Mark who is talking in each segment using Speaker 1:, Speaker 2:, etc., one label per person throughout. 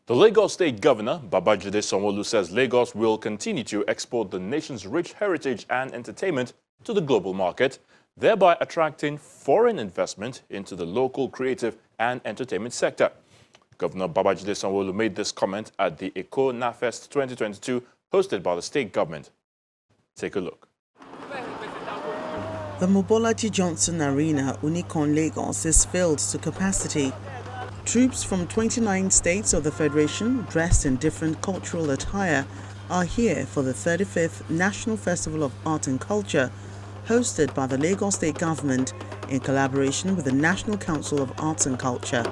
Speaker 1: The Lagos State Governor, Babajide Sanwo-Olu, says Lagos will continue to export the nation's rich heritage and entertainment to the global market, thereby attracting foreign investment into the local creative and entertainment sector. Governor Babajide Sanwo-Olu made this comment at the NAFEST 2022 hosted by the state government. Take a look.
Speaker 2: The Mobolaji Johnson Arena, Unicon Lagos, is filled to capacity. Troops from 29 states of the Federation, dressed in different cultural attire, are here for the 35th National Festival of Art and Culture, hosted by the Lagos State Government in collaboration with the National Council of Arts and Culture.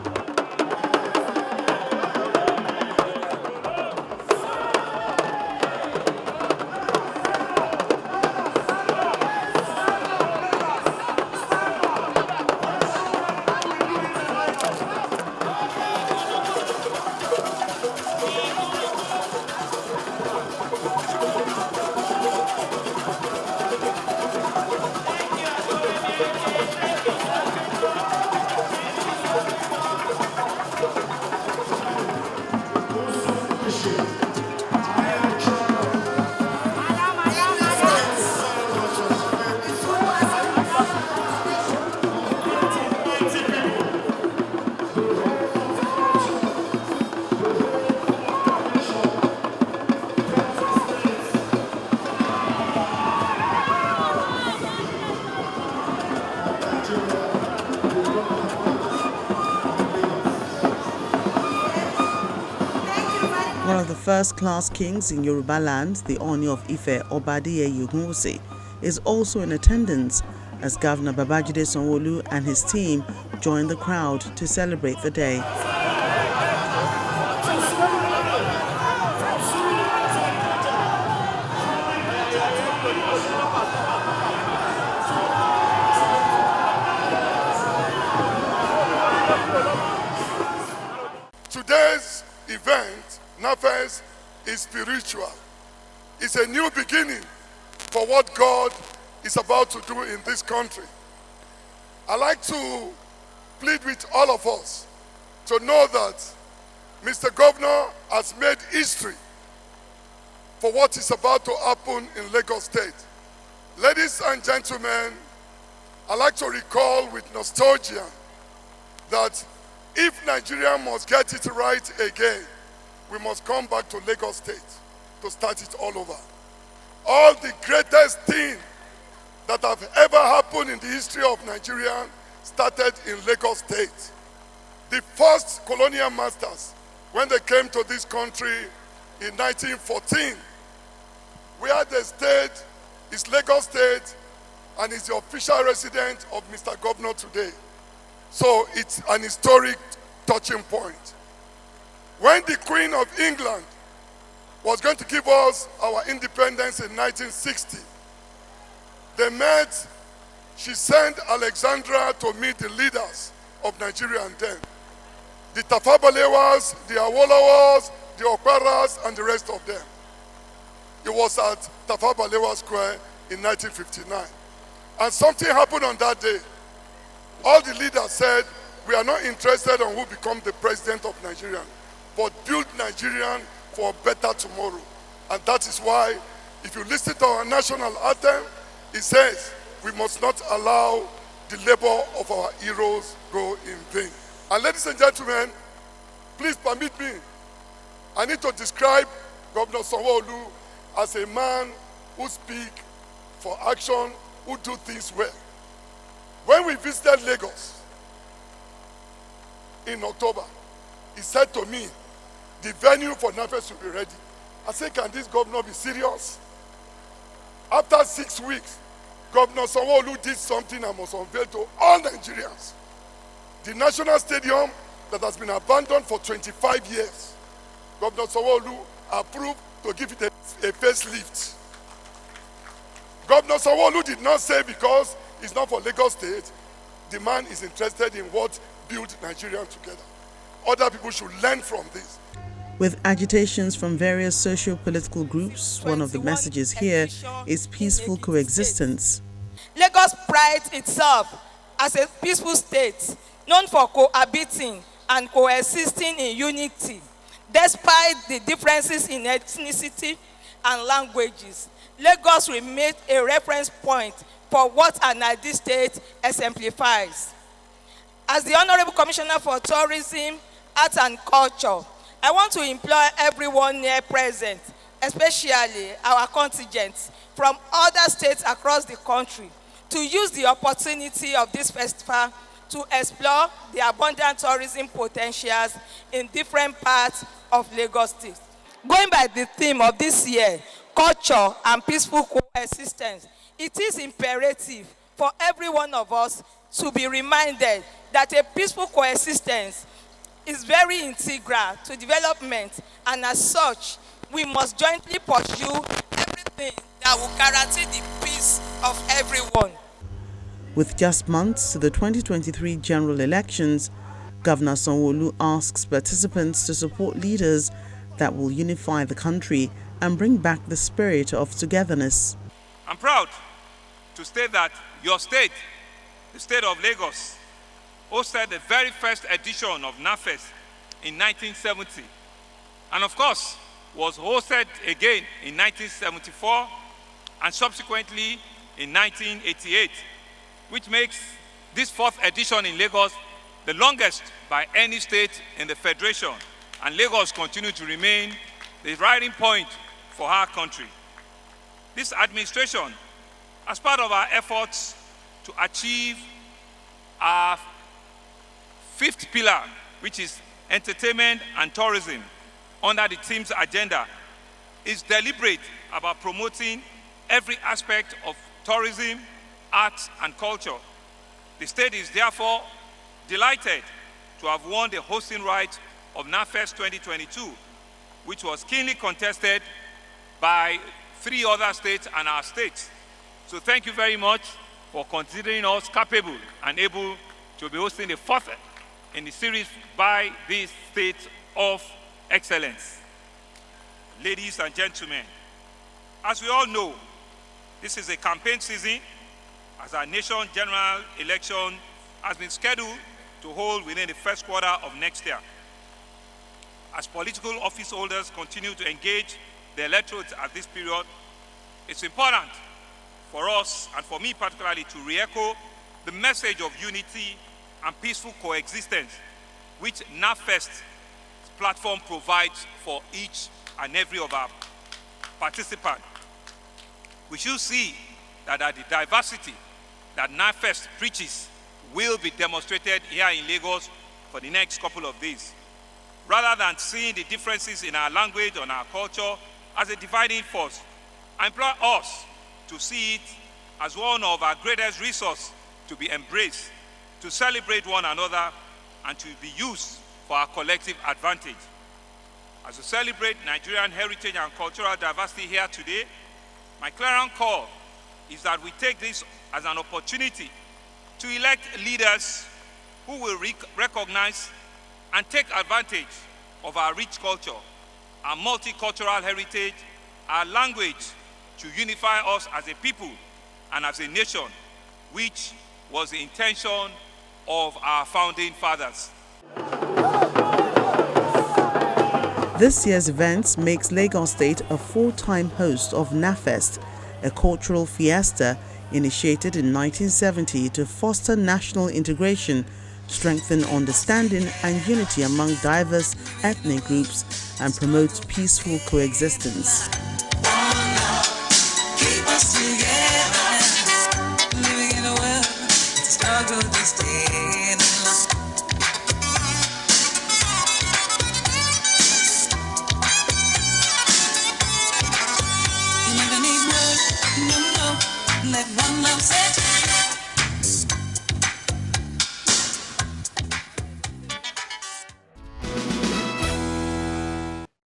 Speaker 2: One of the first-class kings in Yoruba land, the Oni of Ife, Obadiye Ogunwusi, is also in attendance as Governor Babajide Sanwo-Olu and his team join the crowd to celebrate the day.
Speaker 3: Today's event, NAFEST, is spiritual. It's a new beginning for what God is about to do in this country. I'd like to plead with all of us to know that Mr. Governor has made history for what is about to happen in Lagos State. Ladies and gentlemen, I'd like to recall with nostalgia that if Nigeria must get it right again, we must come back to Lagos State to start it all over. All the greatest things that have ever happened in the history of Nigeria started in Lagos State. The first colonial masters, when they came to this country in 1914, where they stayed is Lagos State and is the official residence of Mr. Governor today. So it's an historic touching point. When the Queen of England was going to give us our independence in 1960, they met, she sent Alexandra to meet the leaders of Nigeria and then. The Tafawa Balewas, the Awolowas, the Okwaras, and the rest of them. It was at Tafawa Balewa Square in 1959. And something happened on that day. All the leaders said, we are not interested in who becomes the president of Nigeria, but build Nigeria for a better tomorrow. And that is why, if you listen to our national anthem, it says, we must not allow the labor of our heroes go in vain. And ladies and gentlemen, please permit me, I need to describe Governor Sanwo-Olu as a man who speaks for action, who do things well. When we visited Lagos in October, he said to me, the venue for NAFEST will be ready. I said, can this governor be serious? After 6 weeks, Governor Sanwo-Olu did something I must unveil to all Nigerians. The national stadium that has been abandoned for 25 years, Governor Sanwo-Olu approved to give it a facelift. Governor Sanwo-Olu did not say because it's not for Lagos State, the man is interested in what built Nigeria together. Other people should learn from this.
Speaker 2: With agitations from various socio-political groups, one of the messages here is peaceful coexistence.
Speaker 4: Lagos prides itself as a peaceful state, known for cohabiting and coexisting in unity. Despite the differences in ethnicity and languages, Lagos remains a reference point for what an ideal state exemplifies. As the Honorable Commissioner for Tourism, Arts and Culture, I want to implore everyone here present, especially our contingents from other states across the country, to use the opportunity of this festival to explore the abundant tourism potentials in different parts of Lagos State. Going by the theme of this year, culture and peaceful coexistence, it is imperative for every one of us to be reminded that a peaceful coexistence is very integral to development, and as such, we must jointly pursue everything that will guarantee the peace of everyone.
Speaker 2: With just months to the 2023 general elections, Governor Sanwo-Olu asks participants to support leaders that will unify the country and bring back the spirit of togetherness.
Speaker 5: I'm proud to state that your state, the state of Lagos, hosted the very first edition of NAFEST in 1970, and of course was hosted again in 1974 and subsequently in 1988, which makes this fourth edition in Lagos the longest by any state in the Federation, and Lagos continues to remain the riding point for our country. This administration, as part of our efforts to achieve our fifth pillar, which is entertainment and tourism, under the team's agenda, is deliberate about promoting every aspect of tourism, arts, and culture. The state is therefore delighted to have won the hosting right of NAFEST 2022, which was keenly contested by 3 other states and our states. So thank you very much for considering us capable and able to be hosting the fourth in the series by this state of excellence. Ladies and gentlemen, as we all know, this is a campaign season, as our nation's general election has been scheduled to hold within the first quarter of next year. As political office holders continue to engage the electorate at this period, it's important for us, and for me particularly, to re-echo the message of unity and peaceful coexistence which NAFEST platform provides for each and every of our participants. We should see that the diversity that NAFEST preaches will be demonstrated here in Lagos for the next couple of days. Rather than seeing the differences in our language and our culture as a dividing force, I implore us to see it as one of our greatest resources to be embraced, to celebrate one another, and to be used for our collective advantage. As we celebrate Nigerian heritage and cultural diversity here today, my clarion call is that we take this as an opportunity to elect leaders who will recognize and take advantage of our rich culture, our multicultural heritage, our language, to unify us as a people and as a nation, which was the intention of our founding fathers.
Speaker 2: This year's event makes Lagos State a 4-time host of NAFEST, a cultural fiesta initiated in 1970 to foster national integration, strengthen understanding and unity among diverse ethnic groups, and promote peaceful coexistence.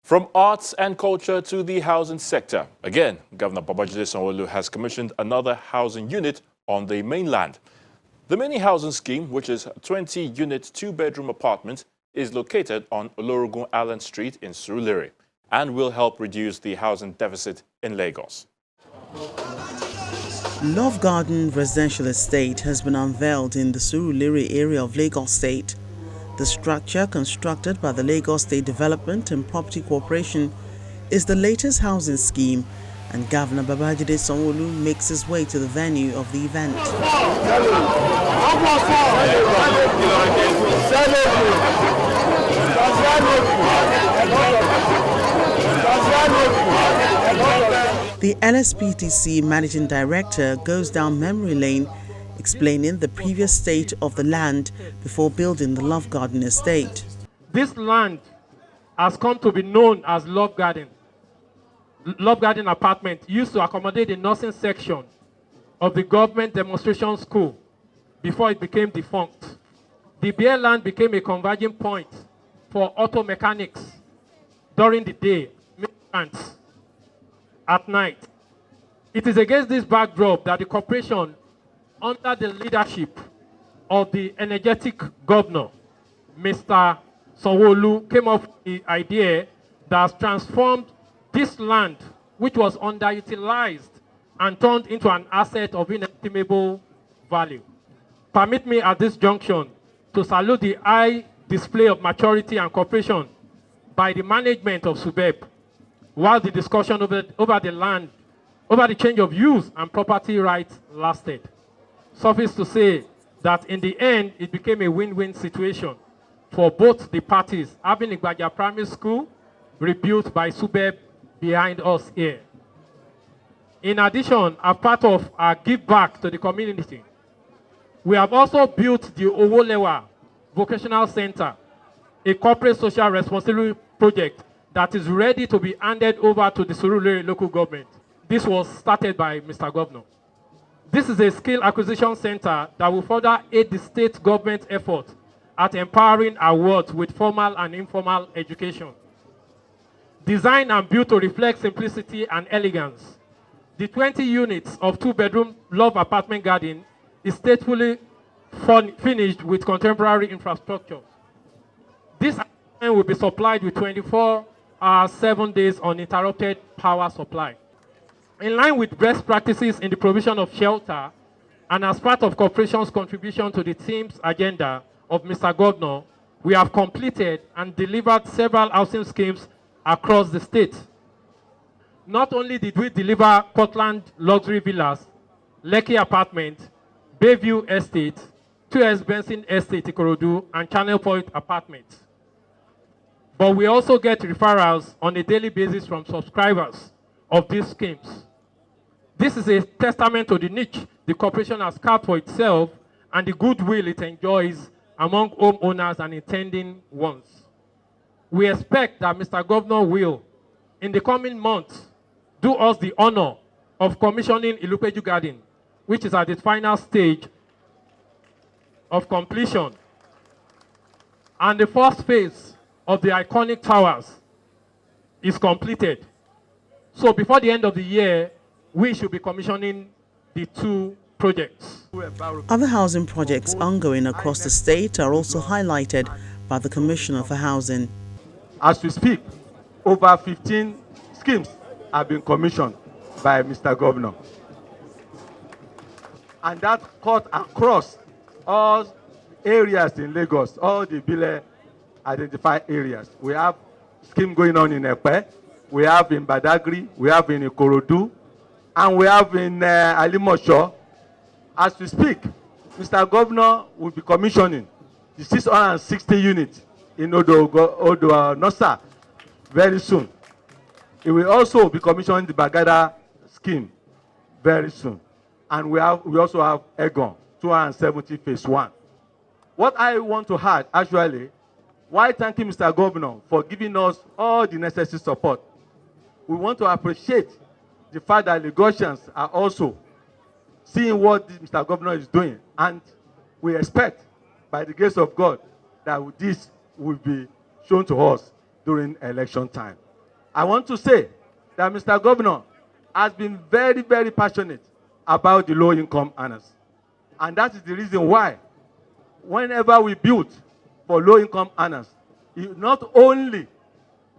Speaker 1: From arts and culture to the housing sector. Again, Governor Babajide Sanwo-Olu has commissioned another housing unit on the mainland. The mini housing scheme, which is a 20-unit 2-bedroom apartment, is located on Olorogun Island Street in Surulere and will help reduce the housing deficit in Lagos.
Speaker 2: Love Garden Residential Estate has been unveiled in the Surulere area of Lagos State. The structure, constructed by the Lagos State Development and Property Corporation, is the latest housing scheme, and Governor Babajide Sanwo-Olu makes his way to the venue of the event. The LSPTC Managing Director goes down memory lane, explaining the previous state of the land before building the Love Garden estate.
Speaker 6: This land has come to be known as Love Garden. Love Garden apartment used to accommodate the nursing section of the government demonstration school before it became defunct. The bare land became a converging point for auto mechanics during the day, maintenance at night. It is against this backdrop that the corporation, under the leadership of the energetic governor, Mr. Sanwo-Olu, came up with the idea that has transformed this land, which was underutilized, and turned into an asset of inestimable value. Permit me at this junction to salute the high display of maturity and cooperation by the management of SUBEB, while the discussion over the change of use and property rights lasted. Suffice to say that in the end, it became a win-win situation for both the parties, having Igbaja Primary School rebuilt by SUBEB behind us here. In addition, as part of our give back to the community, we have also built the Owolewa Vocational Center, a corporate social responsibility project that is ready to be handed over to the Surulere local government. This was started by Mr. Governor. This is a skill acquisition center that will further aid the state government effort at empowering our world with formal and informal education. Designed and built to reflect simplicity and elegance, the 20 units of two-bedroom Love Apartment Garden is tastefully finished with contemporary infrastructure. This apartment will be supplied with 24 hours, 7 days uninterrupted power supply. In line with best practices in the provision of shelter, and as part of corporation's contribution to the team's agenda of Mr. Governor, we have completed and delivered several housing schemes across the state. Not only did we deliver Portland Luxury Villas, Lekki Apartment, Bayview Estate, 2S Benson Estate, Ikorodu, and Channel Point Apartments, but we also get referrals on a daily basis from subscribers of these schemes. This is a testament to the niche the corporation has carved for itself and the goodwill it enjoys among homeowners and intending ones. We expect that Mr. Governor will, in the coming months, do us the honor of commissioning Ilupeju Garden, which is at its final stage of completion, and the first phase of the iconic towers is completed. So before the end of the year, we should be commissioning the two projects.
Speaker 2: Other housing projects ongoing across the state are also highlighted by the Commissioner for Housing.
Speaker 7: As we speak, over 15 schemes have been commissioned by Mr. Governor. And that cut across all areas in Lagos, all the Bile identified areas. We have scheme going on in Epe, we have in Badagry, we have in Ikorodu, and we have in Alimosho. As we speak, Mr. Governor will be commissioning the 660 units in Odo Nosa very soon. He will also be commissioning the Bagada scheme very soon. And we also have Egon, 270 phase 1. What I want to add, actually, while thanking Mr. Governor for giving us all the necessary support, we want to appreciate the fact that Lagosians are also seeing what Mr. Governor is doing. And we expect, by the grace of God, that this will be shown to us during election time. I want to say that Mr. Governor has been very, very passionate about the low-income earners. And that is the reason why, whenever we build for low-income earners, he not only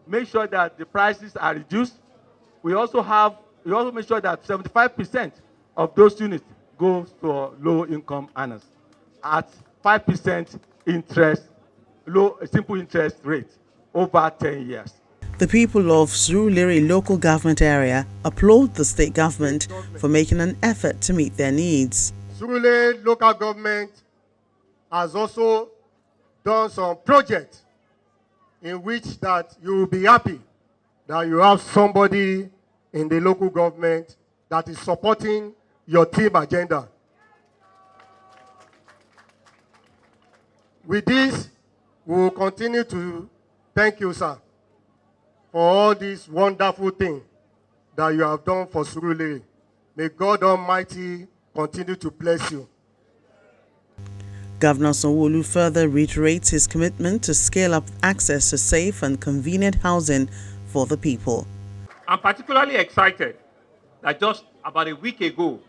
Speaker 7: make sure that the prices are reduced, we also make sure that 75% of those units go to low-income earners at 5% interest low, simple interest rate over 10 years.
Speaker 2: The people of Surulere local government area applaud the state government for making an effort to meet their needs.
Speaker 8: Surulere local government has also done some projects in which that you will be happy that you have somebody in the local government that is supporting your team agenda. With this, we will continue to thank you, sir, for all these wonderful things that you have done for Surulere. May God Almighty continue to bless you.
Speaker 2: Governor Sanwo-Olu further reiterates his commitment to scale up access to safe and convenient housing for the people.
Speaker 5: I'm particularly excited that just about a week ago,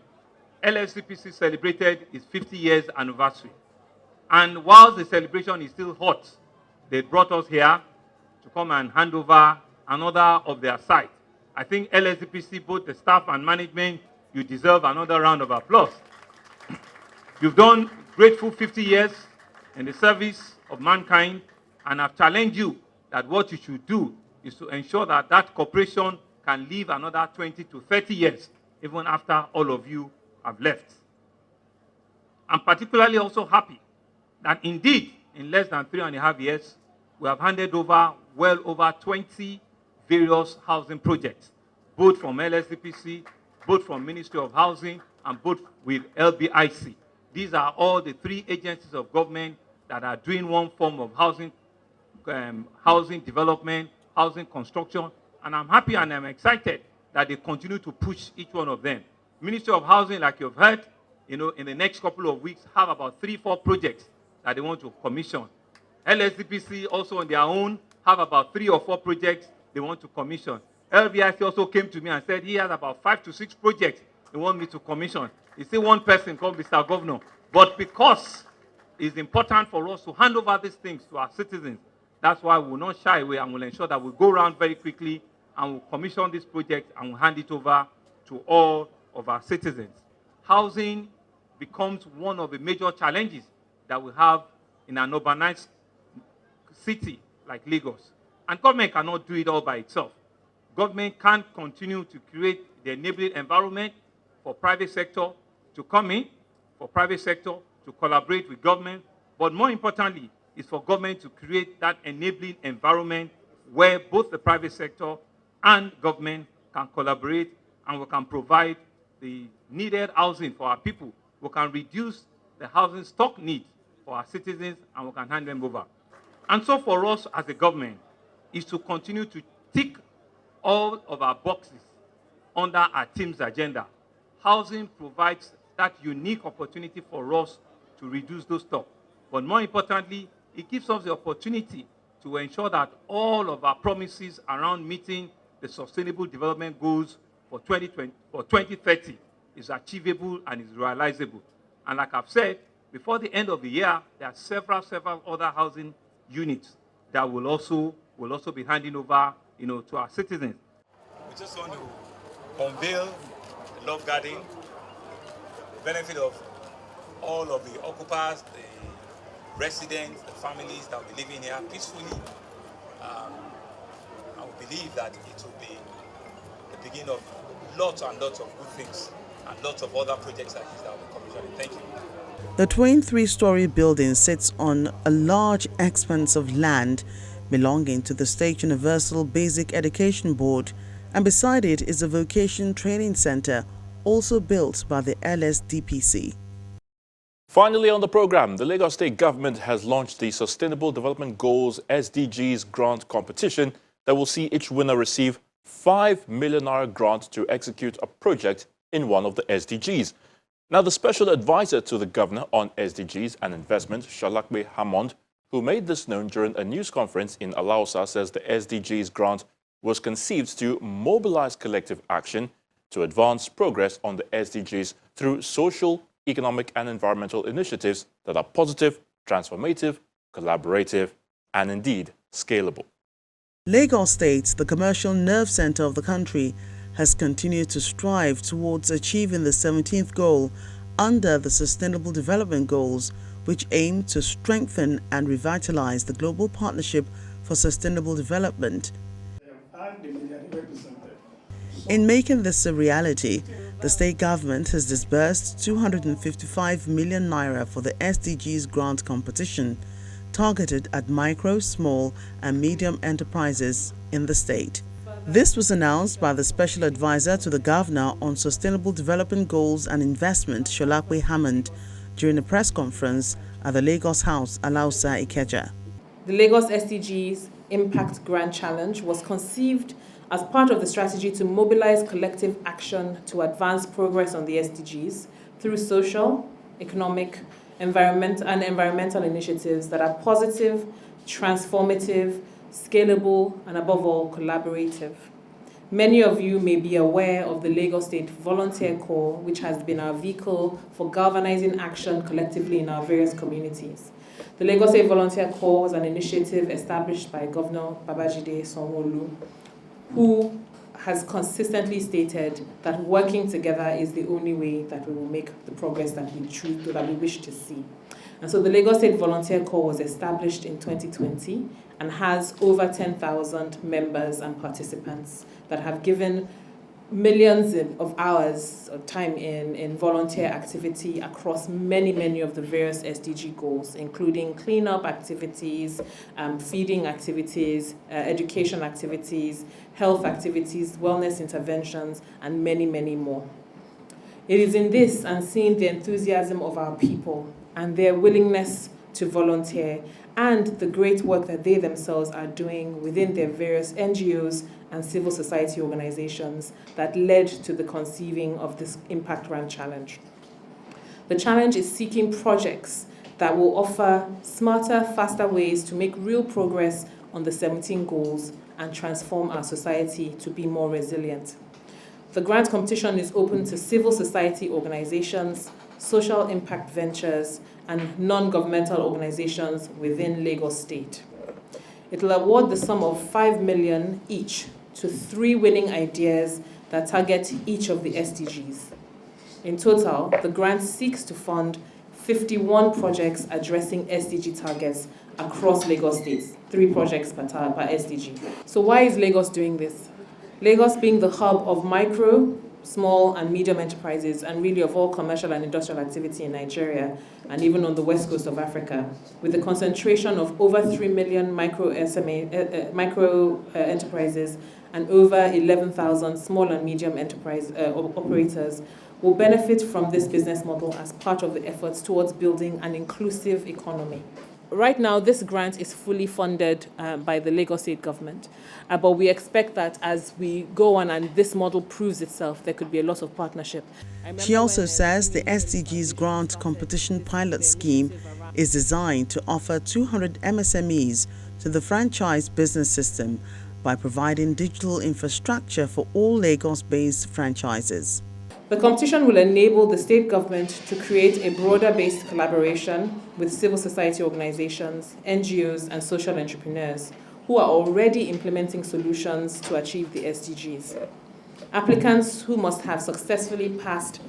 Speaker 5: LSDPC celebrated its 50 years anniversary. And while the celebration is still hot, they brought us here to come and hand over another of their sites. I think LSDPC, both the staff and management, you deserve another round of applause. You've done grateful 50 years in the service of mankind, and I've challenged you that what you should do is to ensure that that corporation can live another 20 to 30 years, even after all of you have left. I'm particularly also happy that indeed, in less than 3.5 years, we have handed over well over 20 various housing projects, both from LSDPC, both from Ministry of Housing, and both with LBIC. These are all the 3 agencies of government that are doing one form of housing, housing development, housing construction, and I'm happy and I'm excited that they continue to push each one of them. Ministry of Housing, like you've heard, in the next couple of weeks, have about 3-4 projects that they want to commission. LSDPC also on their own have about 3 or 4 projects they want to commission. LBIC also came to me and said he has about 5 to 6 projects they want me to commission. He said one person called Mr. Governor. But because it's important for us to hand over these things to our citizens, that's why we will not shy away and we'll ensure that we go around very quickly and we'll commission this project and we'll hand it over to all of our citizens. Housing becomes one of the major challenges that we have in an urbanized city like Lagos. And government cannot do it all by itself. Government can't continue to create the enabling environment for private sector to come in, for private sector to collaborate with government, but more importantly, is for government to create that enabling environment where both the private sector and government can collaborate and we can provide the needed housing for our people. We can reduce the housing stock need for our citizens and we can hand them over. And so for us as a government is to continue to tick all of our boxes under our team's agenda. Housing provides that unique opportunity for us to reduce those stocks. But more importantly, it gives us the opportunity to ensure that all of our promises around meeting the Sustainable Development Goals for 2030 is achievable and is realizable. And like I've said, before the end of the year, there are several other housing units that will also be handing over, to our citizens.
Speaker 9: We just want to unveil the Love Garden, the benefit of all of the occupiers, the residents, the families that will be living here peacefully. And we believe that it will be the beginning of lots and lots of good things and lots of other projects like this that will be commissioned. Thank you.
Speaker 2: The 23-story building sits on a large expanse of land belonging to the State Universal Basic Education Board, and beside it is a vocation training center also built by the LSDPC.
Speaker 1: Finally on the program, the Lagos State government has launched the Sustainable Development Goals SDGs grant competition that will see each winner receive 5 million naira grant to execute a project in one of the SDGs. Now, the special advisor to the governor on SDGs and investment, Shalakbe Hammond, who made this known during a news conference in Alausa, says the SDGs grant was conceived to mobilize collective action to advance progress on the SDGs through social, economic and environmental initiatives that are positive, transformative, collaborative and indeed scalable.
Speaker 2: Lagos State, the commercial nerve center of the country, has continued to strive towards achieving the 17th goal under the Sustainable Development Goals, which aim to strengthen and revitalize the global partnership for sustainable development. In making this a reality, the state government has disbursed 255 million naira for the SDGs grant competition, targeted at micro, small and medium enterprises in the state. This was announced by the Special Advisor to the Governor on Sustainable Development Goals and Investment, Sholakwe Hammond, during a press conference at the Lagos House, Alausa, Ikeja.
Speaker 10: The Lagos SDGs Impact Grant Challenge was conceived as part of the strategy to mobilize collective action to advance progress on the SDGs through social, economic, environmental initiatives that are positive, transformative, scalable, and above all, collaborative. Many of you may be aware of the Lagos State Volunteer Corps, which has been our vehicle for galvanizing action collectively in our various communities. The Lagos State Volunteer Corps was an initiative established by Governor Babajide Sanwo-Olu, who has consistently stated that working together is the only way that we will make the progress that we wish to see. And so the Lagos State Volunteer Corps was established in 2020 and has over 10,000 members and participants that have given millions of hours of time in volunteer activity across many of the various SDG goals, including cleanup activities, feeding activities, education activities, health activities, wellness interventions, and many more. It is in this and seeing the enthusiasm of our people and their willingness to volunteer and the great work that they themselves are doing within their various NGOs and civil society organizations that led to the conceiving of this Impact Grant Challenge. The challenge is seeking projects that will offer smarter, faster ways to make real progress on the 17 goals and transform our society to be more resilient. The grant competition is open to civil society organizations, social impact ventures, and non-governmental organizations within Lagos State. It will award the sum of 5 million each to 3 winning ideas that target each of the SDGs. In total, the grant seeks to fund 51 projects addressing SDG targets across Lagos State, 3 projects per SDG. So why is Lagos doing this? Lagos being the hub of micro, small and medium enterprises enterprises, and really of all commercial and industrial activity in Nigeria and even on the west coast of Africa, with the concentration of over 3 million micro enterprises and over 11,000 small and medium enterprise operators, will benefit from this business model as part of the efforts towards building an inclusive economy. Right now, this grant is fully funded by the Lagos State government, but we expect that as we go on and this model proves itself, there could be a lot of partnership.
Speaker 2: She also says the SDGs grant competition pilot scheme is designed to offer 200 MSMEs to the franchise business system by providing digital infrastructure for all Lagos-based franchises.
Speaker 10: The competition will enable the state government to create a broader-based collaboration with civil society organizations, NGOs, and social entrepreneurs who are already implementing solutions to achieve the SDGs. Applicants who must have successfully passed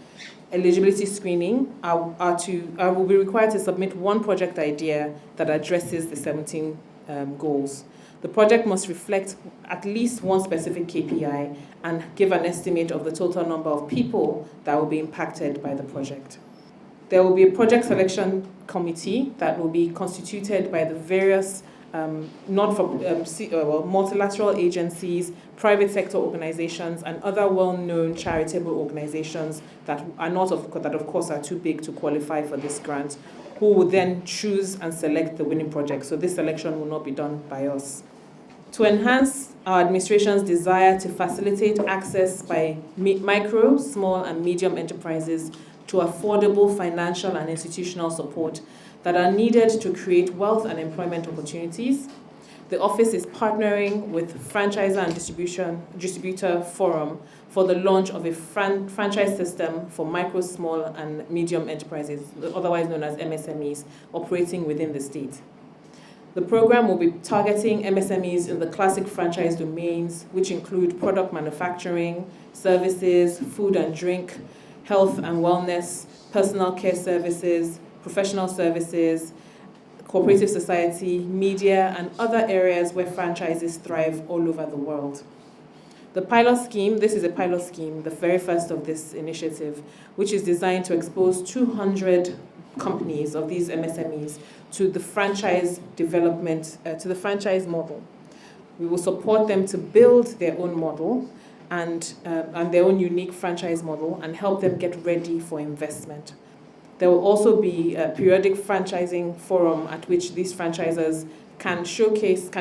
Speaker 10: eligibility screening will be required to submit one project idea that addresses the 17 goals. The project must reflect at least one specific KPI and give an estimate of the total number of people that will be impacted by the project. There will be a project selection committee that will be constituted by the various multilateral agencies, private sector organizations, and other well-known charitable organizations that of course are too big to qualify for this grant, who will then choose and select the winning project. So this selection will not be done by us. To enhance our administration's desire to facilitate access by micro, small, and medium enterprises to affordable financial and institutional support that are needed to create wealth and employment opportunities, the office is partnering with Franchisor and Distributor Forum for the launch of a franchise system for micro, small, and medium enterprises, otherwise known as MSMEs, operating within the state. The program will be targeting MSMEs in the classic franchise domains, which include product manufacturing, services, food and drink, health and wellness, personal care services, professional services, cooperative society, media, and other areas where franchises thrive all over the world. The pilot scheme, this is a pilot scheme, the very first of this initiative, which is designed to expose 200 companies of these MSMEs to the franchise development, to the franchise model. We will support them to build their own model and their own unique franchise model and help them get ready for investment. There will also be a periodic franchising forum at which these franchisors can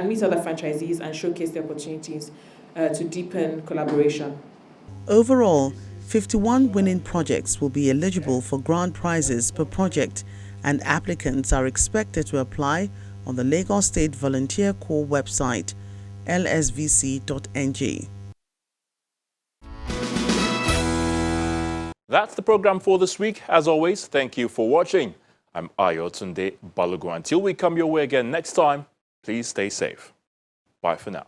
Speaker 10: meet other franchisees and showcase the opportunities to deepen collaboration.
Speaker 2: Overall, 51 winning projects will be eligible for grand prizes per project, and applicants are expected to apply on the Lagos State Volunteer Corps website, lsvc.ng.
Speaker 1: That's the program for this week. As always, thank you for watching. I'm Ayotunde Balogun. Until we come your way again next time, please stay safe. Bye for now.